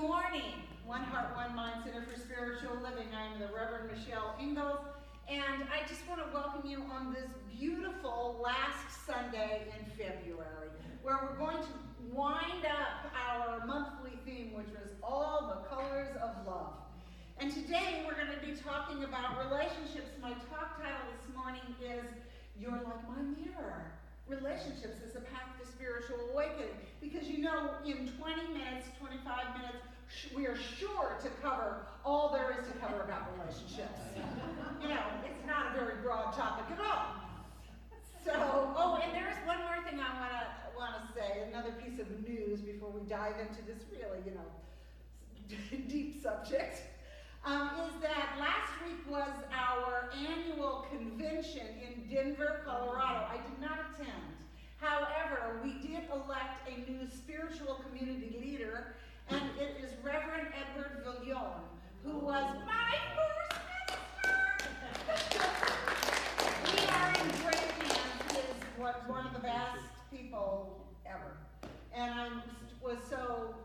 morning, One Heart, One Mind Center for Spiritual Living. I'm the Rev Michelle Ingalls, and I just want to welcome you on this beautiful last Sunday in February, where we're going to wind up our monthly theme, which was all the colors of love. And today we're going to be talking about relationships. My talk title this morning is You're Like My Mirror. Relationships is a path to spiritual awakening, because you know in 20 minutes, 25 minutes, we are sure to cover all there is to cover about relationships. You know, it's not a very broad topic at all. So, oh, and there's one more thing I want to say, another piece of news before we dive into this really, deep subject. Is that last week was our annual convention in Denver, Colorado. I did not attend. However, we did elect a new spiritual community leader, and it is Reverend Edward Michelle, who was my first minister. We are in great hands. He is one of the best people ever. And I was so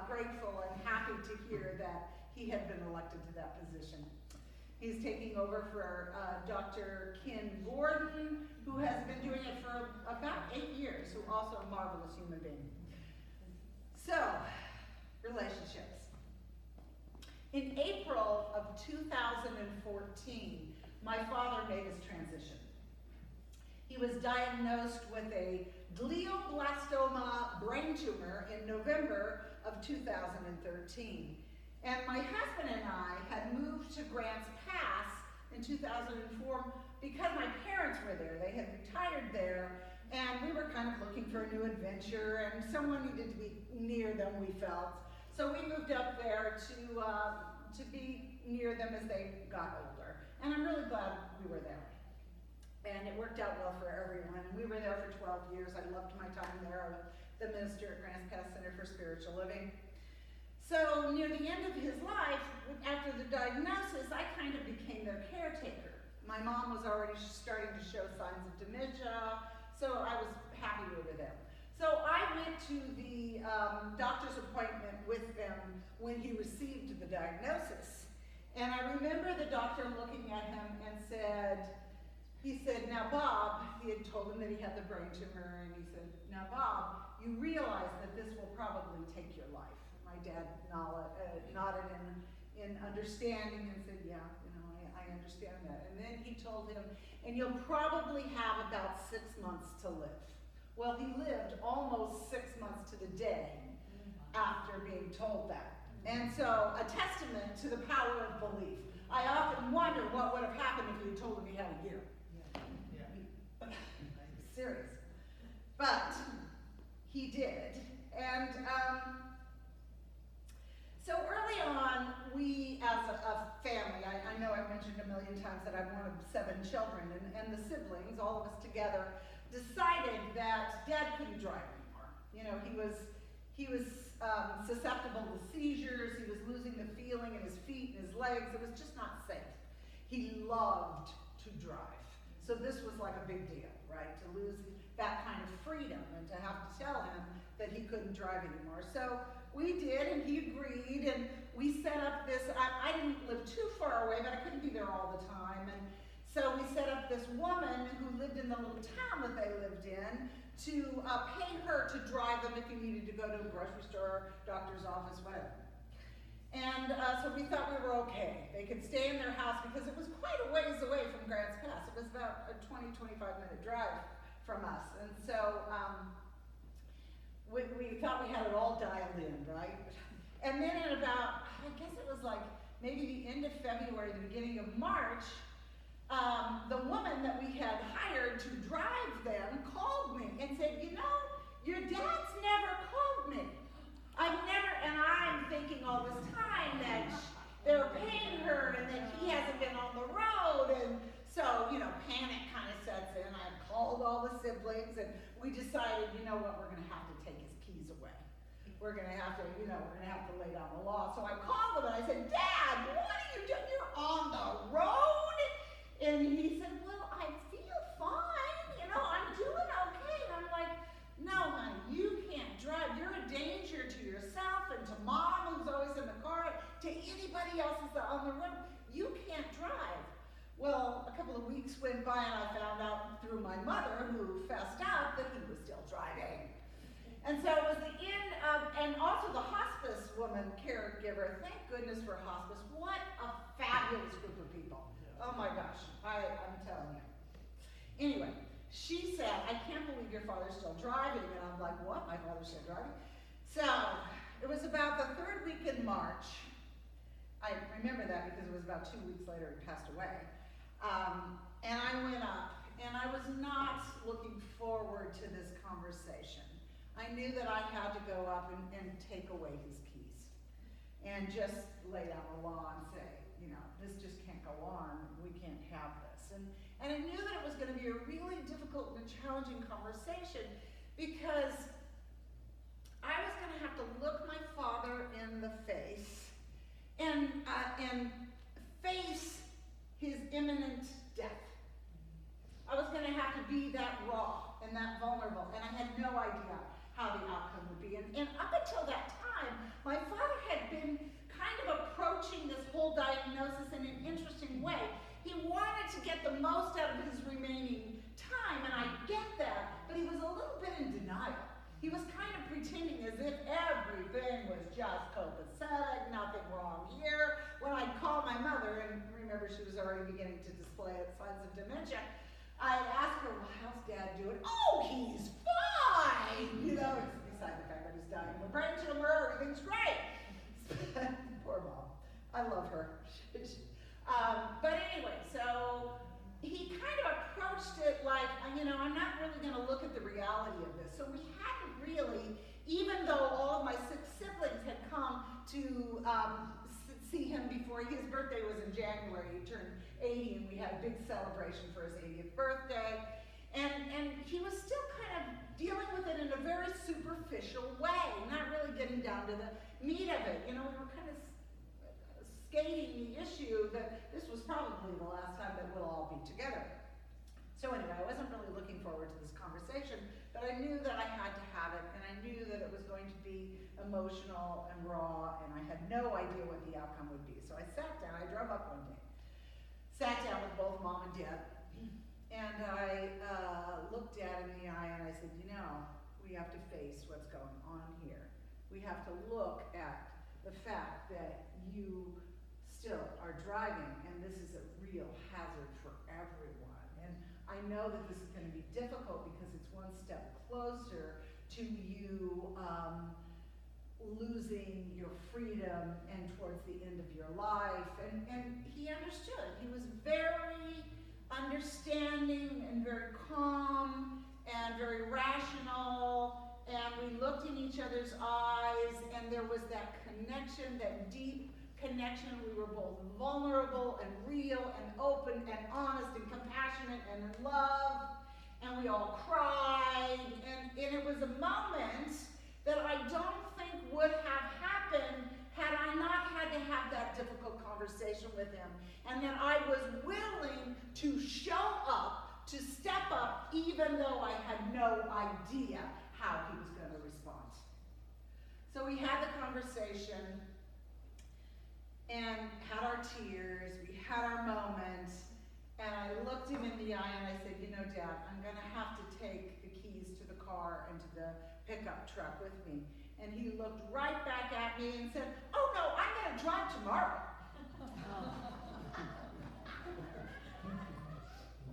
grateful and happy to hear that he had been elected to that position. He's taking over for Dr. Ken Gordon, who has been doing it for about 8 years, who also a marvelous human being. So, relationships. In April of 2014, my father made his transition. He was diagnosed with a glioblastoma brain tumor in November of 2013. And my husband and I had moved to Grants Pass in 2004 because my parents were there. They had retired there, and we were kind of looking for a new adventure, and someone needed to be near them, we felt. So we moved up there to be near them as they got older. And I'm really glad we were there. And it worked out well for everyone. And we were there for 12 years. I loved my time there. I was the minister at Grants Pass Center for Spiritual Living. So near the end of his life, after the diagnosis, I kind of became their caretaker. My mom was already starting to show signs of dementia, so I was happy we were there. So I went to the doctor's appointment with them when he received the diagnosis. And I remember the doctor looking at him and he said, "Now Bob," he had told him that he had the brain tumor, and he said, "Now Bob, you realize that this will probably take your life." My dad nodded in understanding and said, "Yeah, I understand that." And then he told him, "And you'll probably have about 6 months to live." Well, he lived almost 6 months to the day after being told that. And so, a testament to the power of belief. I often wonder what would have happened if you had told him he had a year. Serious. But he did. And so early on, we as a family, I know I mentioned a million times that I'm one of 7 children, and the siblings, all of us together, decided that Dad couldn't drive anymore. You know, he was susceptible to seizures, he was losing the feeling in his feet and his legs, it was just not safe. He loved to drive. So this was like a big deal, right? To lose that kind of freedom and to have to tell him that he couldn't drive anymore. So we did, and he agreed, and we set up this, I didn't live too far away, but I couldn't be there all the time. And so we set up this woman who lived in the little town that they lived in to pay her to drive them if he needed to go to a grocery store, doctor's office, whatever. And so we thought we were okay. They could stay in their house because it was quite a ways away from Grants Pass. It was about a 20, 25-minute drive from us. And so we thought we had it all dialed in, right? And then in about, I guess it was like maybe the end of February, the beginning of March, the woman that we had hired to drive them called me and said, "Your dad's never called me. And I'm thinking all this time that they're paying her and that he hasn't been on the road." And so, panic kind of sets in. I called all the siblings, and we decided, we're going to have to take his keys away. We're going to have to, lay down the law. So I called him and I said, "Dad, what are you doing? You're on the road?" And he said, "Well, I feel fine. I'm doing okay." And I'm like, "No, honey, you can't drive. You're a danger to yourself and to Mom, who's always couple of weeks went by and I found out through my mother, who fessed out, that he was still driving. And so it was the end of, and also the hospice woman, caregiver, thank goodness for hospice. What a fabulous group of people. Oh my gosh, I'm telling you. Anyway, she said, I can't believe your father's still driving. And I'm like, what? My father's still driving? So it was about the third week in March. I remember that because it was about 2 weeks later he passed away. And I went up, and I was not looking forward to this conversation. I knew that I had to go up and take away his keys and just lay down the law and say, you know, this just can't go on. We can't have this. And I knew that it was going to be a really difficult and challenging conversation because I was going to have to look my father in the face and face his imminent death. I was going to have to be that raw and that vulnerable, and I had no idea how the outcome would be. And up until that time, my father had been kind of approaching this whole diagnosis in an interesting way. He wanted to get the most out of his remaining time, and I get that, but he was a little bit in denial. He was kind of pretending as if everything was just copacetic, nothing wrong here. When I'd call my mother, and remember she was already beginning to display signs of dementia, I'd ask her, well, how's Dad doing? Oh, he's fine! You know, beside the fact that he's dying of a brain tumor, everything's great. Poor Mom. I love her. But anyway, so he kind of approached it like, you know, I'm not really going to look at the reality of this. So we hadn't really, even though all of my 6 siblings had come to see him before his birthday was in January. He turned 80 and we had a big celebration for his 80th birthday. And he was still kind of dealing with it in a very superficial way, not really getting down to the meat of it. You know, we were kind of skating the issue that this was probably the last time that we'll all be together. So anyway, I wasn't really looking forward to this conversation, but I knew that I had to have it, and I knew that it was going to be emotional and raw, and I had no idea what the outcome would be. So I sat down, I drove up one day, sat down with both Mom and Dad, and I looked Dad in the eye and I said, you know, we have to face what's going on here. We have to look at the fact that you still are driving, and this is a real hazard for everyone. And I know that this is going to be difficult because it's one step closer to you losing your freedom and towards the end of your life. And he understood. He was very understanding and very calm and very rational. And we looked in each other's eyes, and there was that connection, that deep connection. We were both vulnerable and real and open and honest and compassionate and in love. And we all cried. And it was a moment that I don't think would have happened had I not had to have that difficult conversation with him. And that I was willing to show up, to step up, even though I had no idea how he was going to respond. So we had the conversation and had our tears, we had our moments, and I looked him in the eye and I said, you know, Dad, I'm going to have to take the keys to the car and to the pickup truck with me. And he looked right back at me and said, oh no, I'm going to drive tomorrow.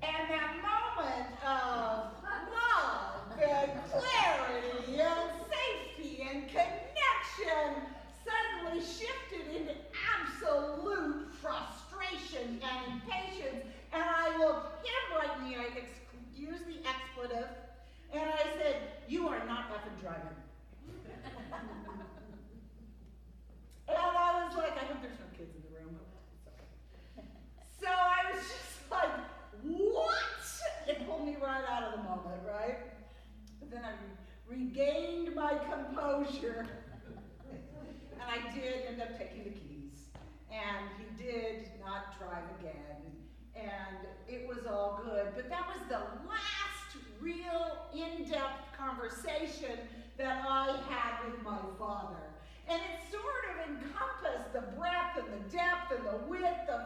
And that moment of love and clarity and safety and connection suddenly shifted into absolute frustration and impatience. And I looked him right in the eye, excuse the expletive, and I said, you are not effing driving. And I was like, I hope there's no kids in the room, but it's okay. So I was just like, what? It pulled me right out of the moment, right? But then I regained my composure. And I did end up taking the keys. And he did not drive again. And it was all good. But that was the last real in-depth conversation that I had with my father. And it sort of encompassed the breadth and the depth and the width of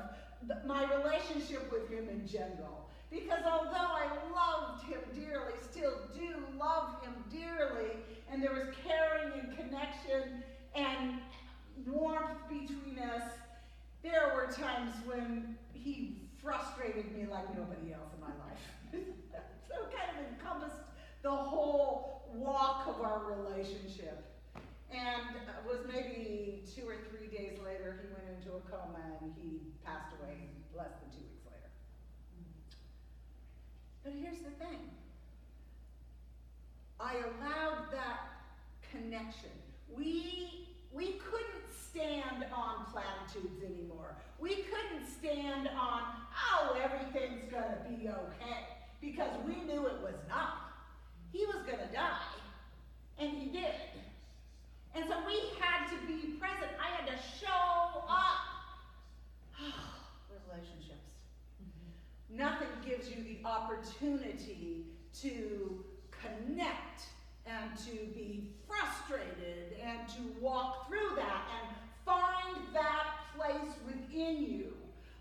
my relationship with him in general. Because although I loved him dearly, still do love him dearly, and there was caring and connection and warmth between us, there were times when he frustrated me like nobody else in my life. So it kind of encompassed the whole walk of our relationship. And it was maybe 2 or 3 days later, he went into a coma and he passed away less than 2 weeks later. But here's the thing. I allowed that connection. We couldn't stand on platitudes anymore. We couldn't stand on, oh, everything's gonna be okay, because we knew it was not. He was gonna die, and he did. And so we had to be present. I had to show up. Relationships. Nothing gives you the opportunity to connect and to be frustrated and to walk through that and find that place within you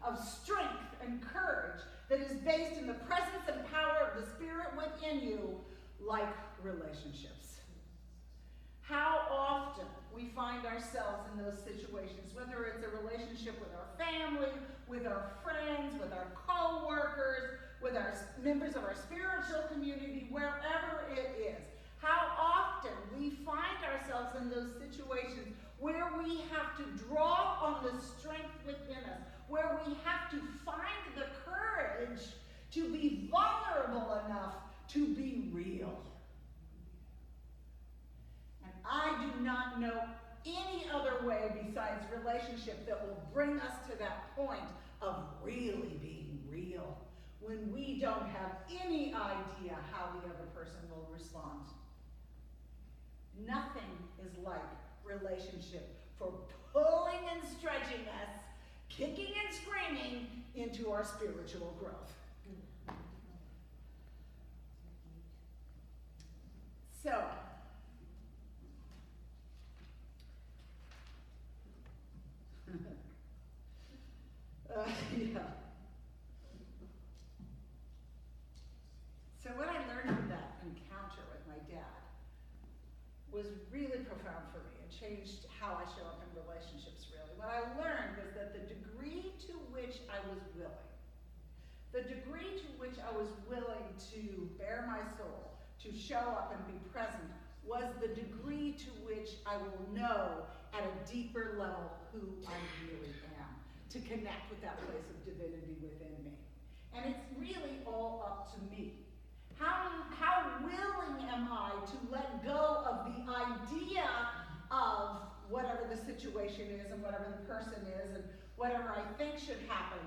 of strength and courage that is based in the presence and power of the Spirit within you, like relationships. How often we find ourselves in those situations, whether it's a relationship with our family, with our friends, with our co-workers, with our members of our spiritual community, wherever it is. How often we find ourselves in those situations where we have to draw on the strength within us, where we have to find the courage to be vulnerable enough to be real. And I do not know any other way besides relationship that will bring us to that point of really being real, when we don't have any idea how the other person will respond. Nothing is like relationship for pulling and stretching us, kicking and screaming into our spiritual growth. So, yeah. So what I learned from that encounter with my dad was really profound for me and changed how I show up in relationships, really. What I learned was that the degree to which I was willing to bare my soul, to show up and be present, was the degree to which I will know at a deeper level who I really am, to connect with that place of divinity within me. And it's really all up to me. How willing am I to let go of the idea of whatever the situation is and whatever the person is and whatever I think should happen,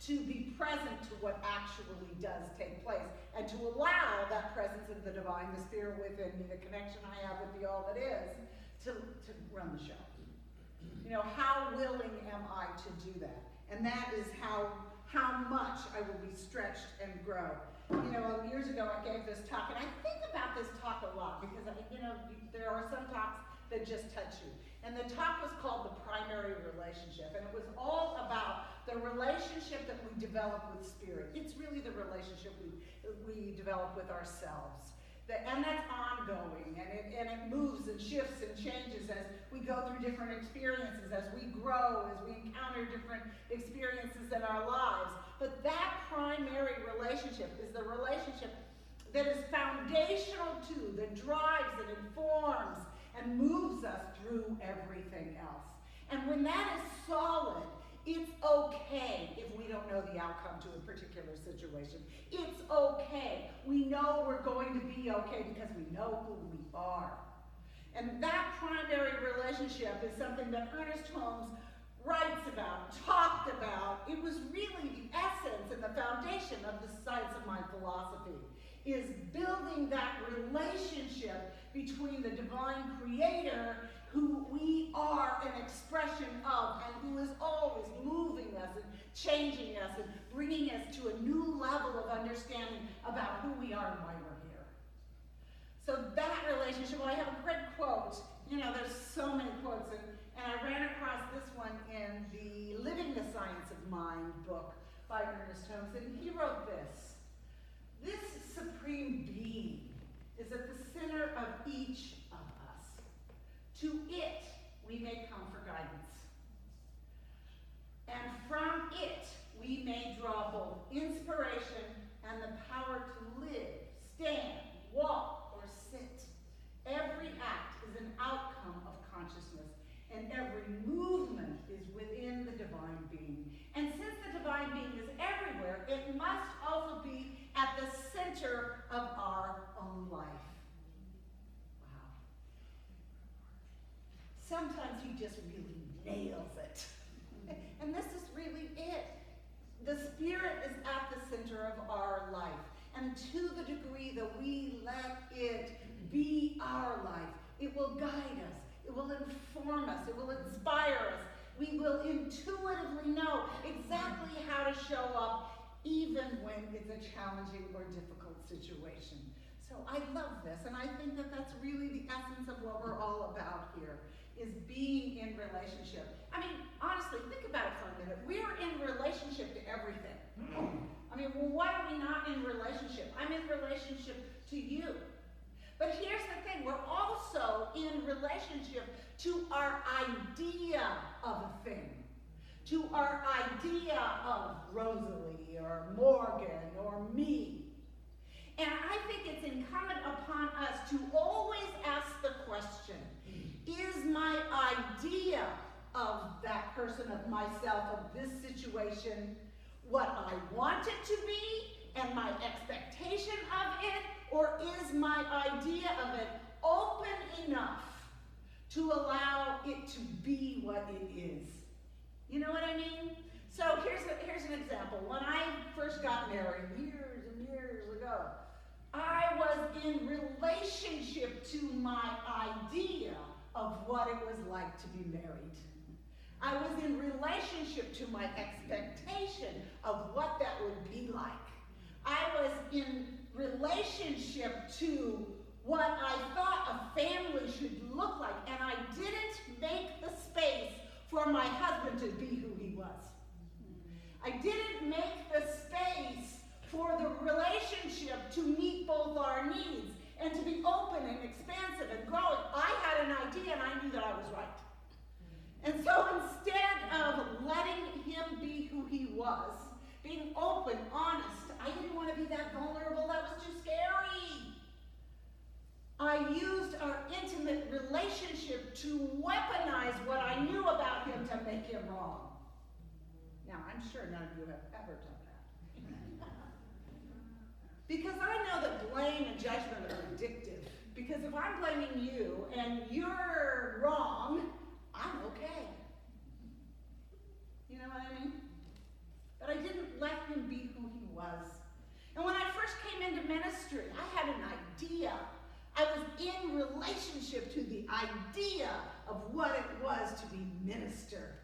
to be present to what actually does take place and to allow that presence of the divine, the Spirit within me, the connection I have with the all that is, to run the show. You know, how willing am I to do that? And that is how much I will be stretched and grow. You know, years ago I gave this talk, and I think about this talk a lot because, you know, there are some talks that just touch you. And the talk was called The Primary Relationship, and it was all about the relationship that we develop with Spirit. It's really the relationship we develop with ourselves. And that's ongoing, and it moves and shifts and changes as we go through different experiences, as we grow, as we encounter different experiences in our lives. But that primary relationship is the relationship that is foundational to, that drives and informs and moves us through everything else. And when that is solid, it's okay if we don't know the outcome to a particular situation. It's okay. We know we're going to be okay because we know who we are. And that primary relationship is something that Ernest Holmes writes about, talked about. It was really the essence and the foundation of the science of mind philosophy, is building that relationship between the divine creator, who we are an expression of, and who is always moving us and changing us and bringing us to a new level of understanding about who we are and why we're here. So that relationship, well, I have a great quote. You know, there's so many quotes, and I ran across this one in the Living the Science of Mind Mind book by Ernest Holmes, and he wrote this: "This supreme being is at the center of each of us. To it we may come for guidance. And from it we may draw both inspiration and the power to live, stand, walk, or sit. Every act is an outcome of consciousness, and every movement is within the divine being. And since the divine being is everywhere, it must also be at the center of our own life." Wow. Sometimes he just really nails it. And this is really it. The Spirit is at the center of our life. And to the degree that we let it be our life, it will guide us, it will inform us, it will inspire us. We will intuitively know exactly how to show up, even when it's a challenging or difficult situation. So I love this, and I think that that's really the essence of what we're all about here, is being in relationship. I mean, honestly, think about it for a minute. We're in relationship to everything. I mean, well, what are we not in relationship? I'm in relationship to you. But here's the thing, we're also in relationship to our idea of a thing, to our idea of Rosalie or Morgan or me. And I think it's incumbent upon us to always ask the question, is my idea of that person, of myself, of this situation, what I want it to be and my expectation of it, or is my idea of it open enough to allow it to be what it is? You know what I mean? So here's an example. When I first got married years and years ago, I was in relationship to my idea of what it was like to be married. I was in relationship to my expectation of what that would be like. I was in relationship to what I thought a family should look like, and I didn't make the space for my husband to be who he was. I didn't make the space for the relationship to meet both our needs and to be open and expansive and growing. I had an idea and I knew that I was right. And so instead of letting him be who he was, being open, honest, I didn't want to be that vulnerable, that was too scary. I used our intimate relationship to weaponize what I knew about him to make him wrong. Now, I'm sure none of you have ever done that. Because I know that blame and judgment are addictive. Because if I'm blaming you and you're wrong, I'm okay. You know what I mean? But I didn't let him be who he was. And when I first came into ministry, I had an idea. I was in relationship to the idea of what it was to be minister.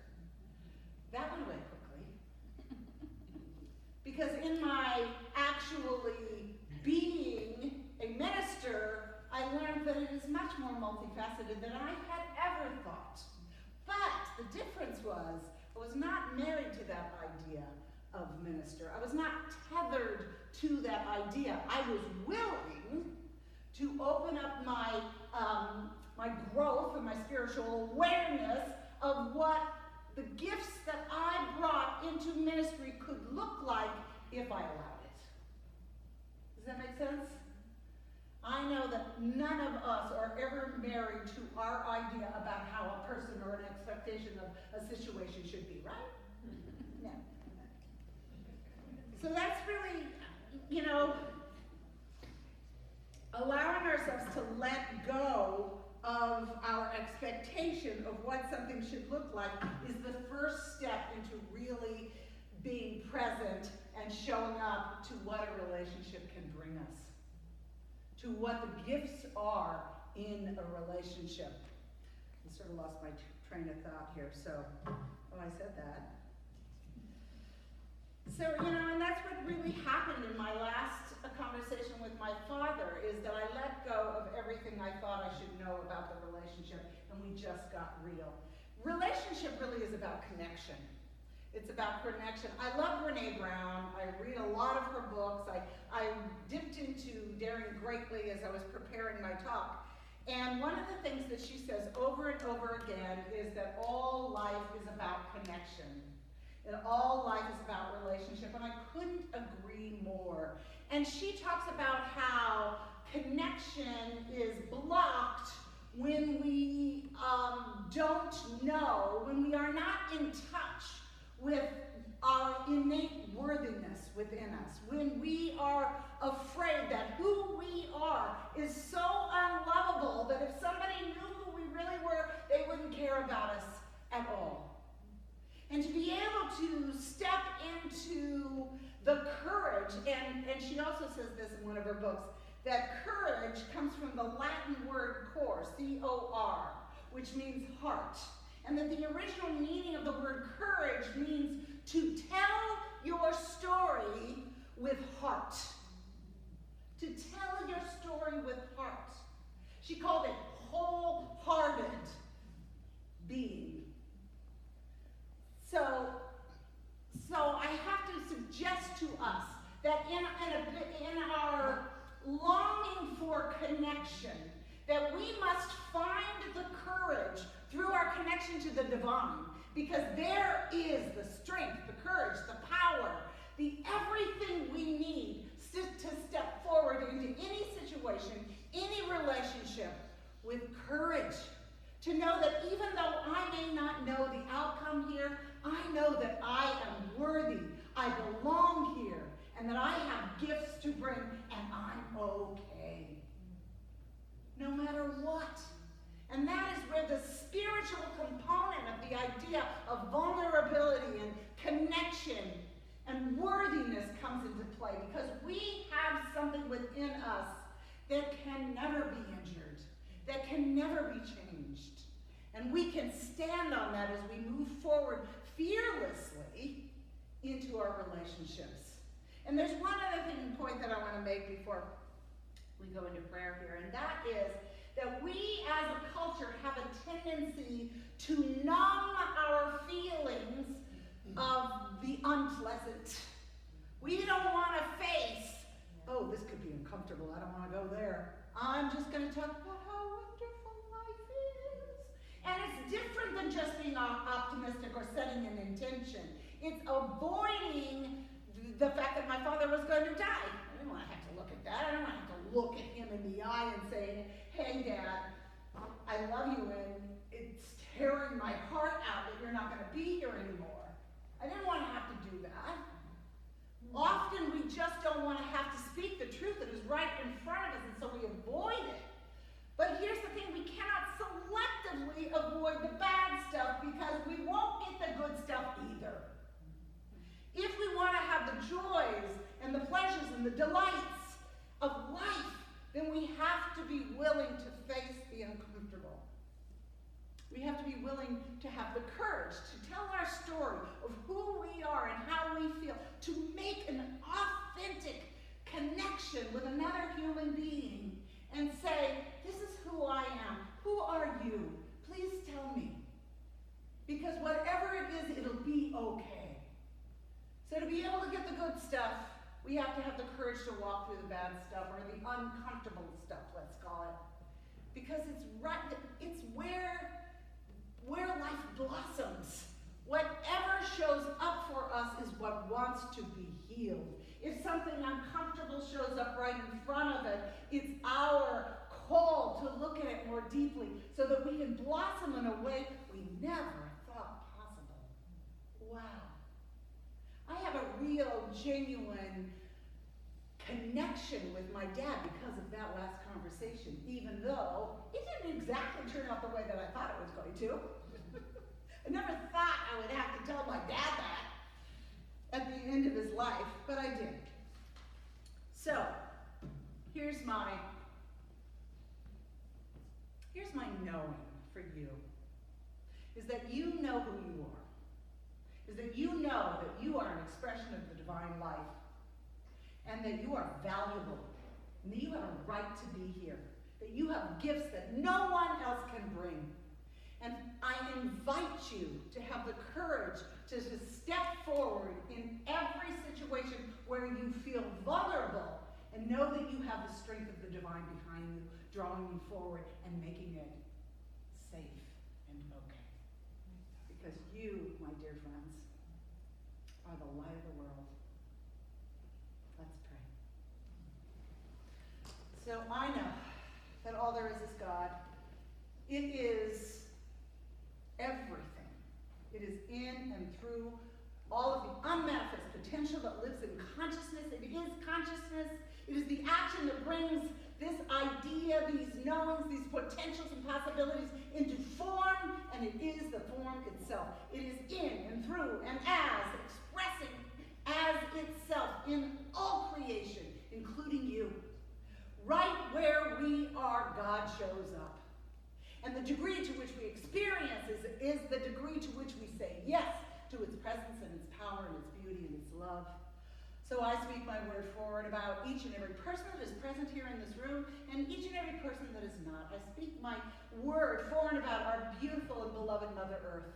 That went away quickly. Because in my actually being a minister, I learned that it is much more multifaceted than I had ever thought. But the difference was, I was not married to that idea of minister. I was not tethered to that idea. I was willing to open up my my growth and my spiritual awareness of what the gifts that I brought into ministry could look like if I allowed it. Does that make sense? I know that none of us are ever married to our idea about how a person or an expectation of a situation should be, right? No. So that's really, allowing ourselves to let go of our expectation of what something should look like is the first step into really being present and showing up to what a relationship can bring us, to what the gifts are in a relationship. I sort of lost my train of thought here, so, I said that. So, and that's what really happened in my last conversation with my father, is that I let go of everything I thought I should know about the relationship, and we just got real. Relationship really is about connection. It's about connection. I love Brene Brown. I read a lot of her books. I dipped into Daring Greatly as I was preparing my talk. And one of the things that she says over and over again is that all life is about connection. And all life is about relationship. And I couldn't agree more. And she talks about how connection is blocked when we don't know, when we are not in touch with our innate worthiness within us, when we are afraid that who we are is so unlovable that if somebody knew who we really were, they wouldn't care about us at all. And to be able to step into the courage, and she also says this in one of her books, that courage comes from the Latin word cor, C-O-R, which means heart. And that the original meaning of the word courage means to tell your story with heart. To tell your story with heart. She called it wholehearted being. So I have to suggest to us that in our longing for connection, that we must find the courage through our connection to the divine, because there is the strength, the courage, the power, the everything we need to step forward into any situation, any relationship with courage. To know that even though I may not know the outcome here, I know that I am worthy, I belong here, and that I have gifts to bring, and I'm okay. No matter what. And that is where the spiritual component of the idea of vulnerability and connection and worthiness comes into play, because we have something within us that can never be injured, that can never be changed. And we can stand on that as we move forward fearlessly into our relationships. And there's one other point that I want to make before we go into prayer here, and that is that we as a culture have a tendency to numb our feelings of the unpleasant. We don't want to face, oh, this could be uncomfortable, I don't want to go there. I'm just going to talk about how wonderful life is. And it's different than just being optimistic or setting an intention. It's avoiding the fact that my father was going to die. I didn't want to have to look at that. I didn't want to have to look at him in the eye and say, hey, Dad, I love you, and it's tearing my heart out that you're not going to be here anymore. I didn't want to have to do that. Often we just don't want to have to speak the truth that is right in front of us, and so we avoid it. But here's the thing, we cannot selectively avoid the bad stuff, because we won't get the good stuff either. If we want to have the joys and the pleasures and the delights of life, then we have to be willing to face the uncomfortable. We have to be willing to have the courage to tell our story of who we are and how we feel, to make an authentic connection with another human being and say, this is who I am. Who are you? Please tell me. Because whatever it is, it'll be okay. So to be able to get the good stuff, we have to have the courage to walk through the bad stuff, or the uncomfortable stuff, let's call it. Because it's where life blossoms. Whatever shows up for us is what wants to be healed. If something uncomfortable shows up right in front of it, it's our call to look at it more deeply so that we can blossom in a way we never thought possible. Wow. I have a real, genuine connection with my dad because of that last conversation, even though it didn't exactly turn out the way that I thought it was going to. I never thought I would have to tell my dad that at the end of his life, but I did. So, here's my knowing for you, is that you know who you are, is that you know that you are an expression of the divine life, and that you are valuable, and that you have a right to be here, that you have gifts that no one else can bring. And I invite you to have the courage to step situation where you feel vulnerable, and know that you have the strength of the divine behind you, drawing you forward and making it safe and okay. Because you, my dear friends, are the light of the world. Let's pray. So I know that all there is God. It is everything. It is in and through all of the unmanifest potential that lives in consciousness. It is consciousness. It is the action that brings this idea, these knowings, these potentials and possibilities into form, and it is the form itself. It is in and through and as, expressing as itself in all creation, including you. Right where we are, God shows up. And the degree to which we experience is the degree to which we say yes to its presence and its power and its beauty and its love. So I speak my word forward about each and every person that is present here in this room and each and every person that is not. I speak my word forward about our beautiful and beloved Mother Earth.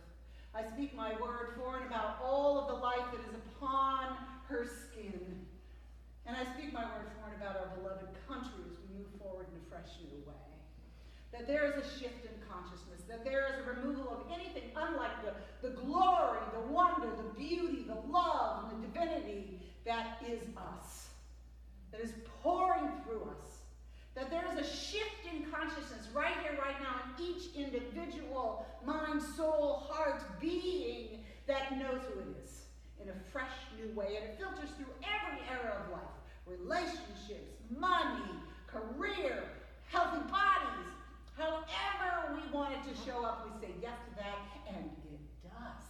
I speak my word forward about all of the life that is upon her skin. And I speak my word forward about our beloved country as we move forward in a fresh new way. That there is a shift in consciousness, that there is a removal of anything unlike the glory, the wonder, the beauty, the love, and the divinity that is us, that is pouring through us. That there is a shift in consciousness right here, right now, in each individual mind, soul, heart, being that knows who it is in a fresh new way. And it filters through every area of life. Relationships, money, career, healthy bodies. However we want it to show up, we say yes to that, and it does.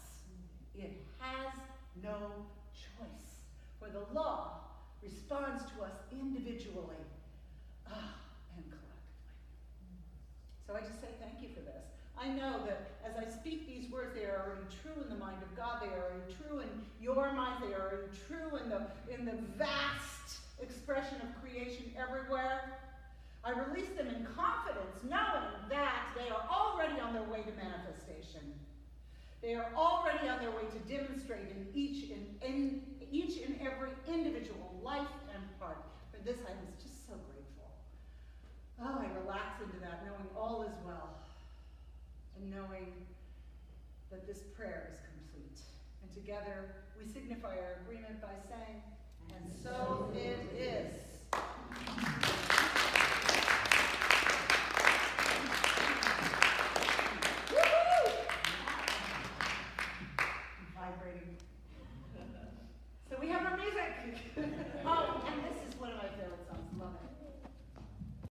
It has no choice. For the law responds to us individually and collectively. So I just say thank you for this. I know that as I speak these words, they are already true in the mind of God. They are already true in your mind. They are already true in the vast expression of creation everywhere. I release them in confidence, knowing that they are already on their way to manifestation. They are already on their way to demonstrate in each and every individual life and part. For this, I was just so grateful. Oh, I relax into that, knowing all is well, and knowing that this prayer is complete. And together, we signify our agreement by saying, and so it is.